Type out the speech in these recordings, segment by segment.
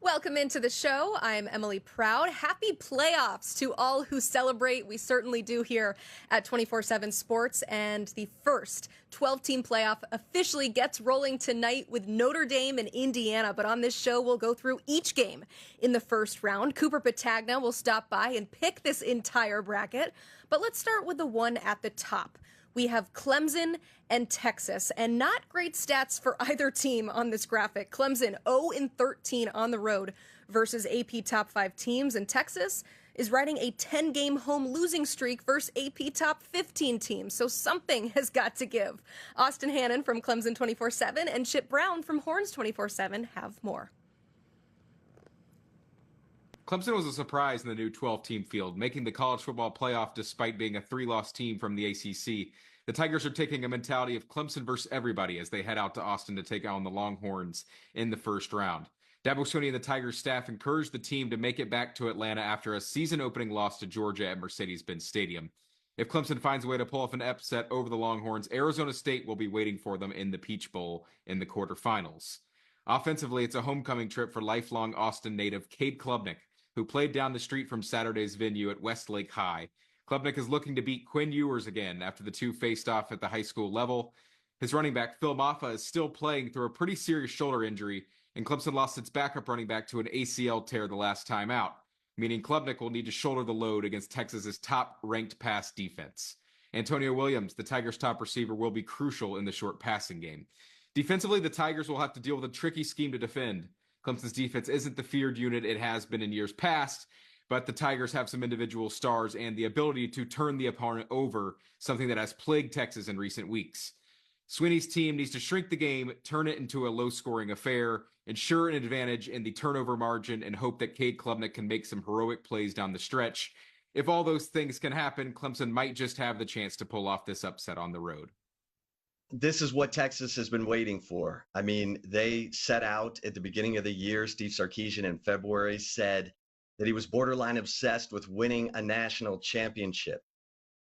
Welcome into the show. I'm Emily Proud. Happy playoffs to all who celebrate. We certainly do here at 24/7 Sports. And the first 12-team playoff officially gets rolling tonight with Notre Dame and Indiana. But on this show, we'll go through each game in the first round. Cooper Patagna will stop by and pick this entire bracket. But let's start with the one at the top. We have Clemson and Texas, and not great stats for either team on this graphic. Clemson 0-13 on the road versus AP top 5 teams, and Texas is riding a 10-game home losing streak versus AP top 15 teams, so something has got to give. Austin Hannon from Clemson 24/7 and Chip Brown from Horns 24/7 have more. Clemson was a surprise in the new 12-team field, making the college football playoff despite being a 3-loss team from the ACC. The Tigers are taking a mentality of Clemson versus everybody as they head out to Austin to take on the Longhorns in the first round. Dabo Swinney and the Tigers staff encouraged the team to make it back to Atlanta after a season-opening loss to Georgia at Mercedes-Benz Stadium. If Clemson finds a way to pull off an upset over the Longhorns, Arizona State will be waiting for them in the Peach Bowl in the quarterfinals. Offensively, it's a homecoming trip for lifelong Austin native Cade Klubnik, who played down the street from Saturday's venue at Westlake High. Klubnik is looking to beat Quinn Ewers again after the two faced off at the high school level. His running back, Phil Maffa, is still playing through a pretty serious shoulder injury, and Clemson lost its backup running back to an ACL tear the last time out, meaning Klubnik will need to shoulder the load against Texas's top-ranked pass defense. Antonio Williams, the Tigers' top receiver, will be crucial in the short passing game. Defensively, the Tigers will have to deal with a tricky scheme to defend. Clemson's defense isn't the feared unit it has been in years past, but the Tigers have some individual stars and the ability to turn the opponent over, something that has plagued Texas in recent weeks. Swinney's team needs to shrink the game, turn it into a low-scoring affair, ensure an advantage in the turnover margin, and hope that Cade Klubnik can make some heroic plays down the stretch. If all those things can happen, Clemson might just have the chance to pull off this upset on the road. This is what Texas has been waiting for. I mean, they set out at the beginning of the year. Steve Sarkisian in February said that he was borderline obsessed with winning a national championship.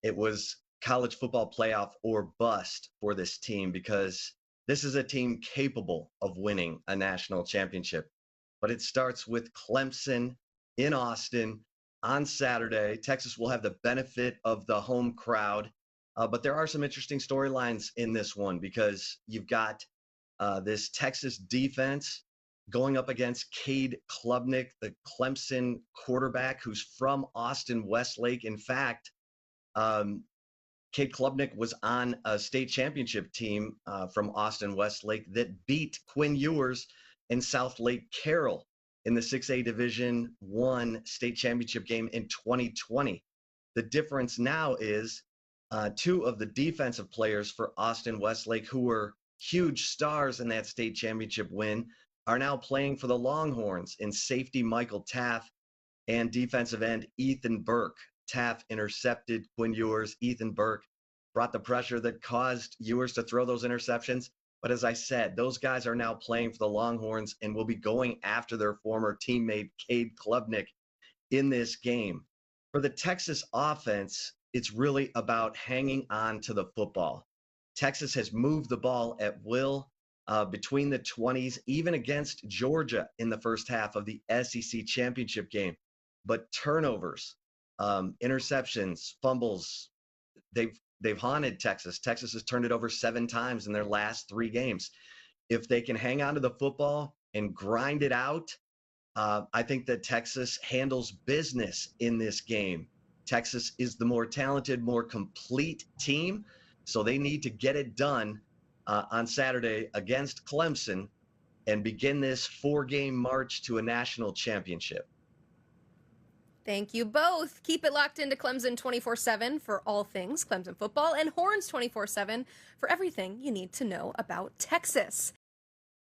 It was college football playoff or bust for this team because this is a team capable of winning a national championship. But it starts with Clemson in Austin on Saturday. Texas will have the benefit of the home crowd. But there are some interesting storylines in this one because you've got this Texas defense going up against Cade Klubnik, the Clemson quarterback who's from Austin Westlake. In fact, Cade Klubnik was on a state championship team from Austin Westlake that beat Quinn Ewers and South Lake Carroll in the 6A Division I state championship game in 2020. The difference now is two of the defensive players for Austin Westlake, who were huge stars in that state championship win, are now playing for the Longhorns in safety Michael Taff and defensive end Ethan Burke. Taff intercepted Quinn Ewers. Ethan Burke brought the pressure that caused Ewers to throw those interceptions. But as I said, those guys are now playing for the Longhorns and will be going after their former teammate Cade Klubnik in this game. For the Texas offense, it's really about hanging on to the football. Texas has moved the ball at will between the 20s, even against Georgia in the first half of the SEC championship game. But turnovers, interceptions, fumbles, they've haunted Texas. Texas has turned it over 7 times in their last 3 games. If they can hang on to the football and grind it out, I think that Texas handles business in this game. Texas is the more talented, more complete team, so they need to get it done on Saturday against Clemson and begin this 4-game march to a national championship. Thank you both. Keep it locked into Clemson 24/7 for all things Clemson football and Horns 24/7 for everything you need to know about Texas.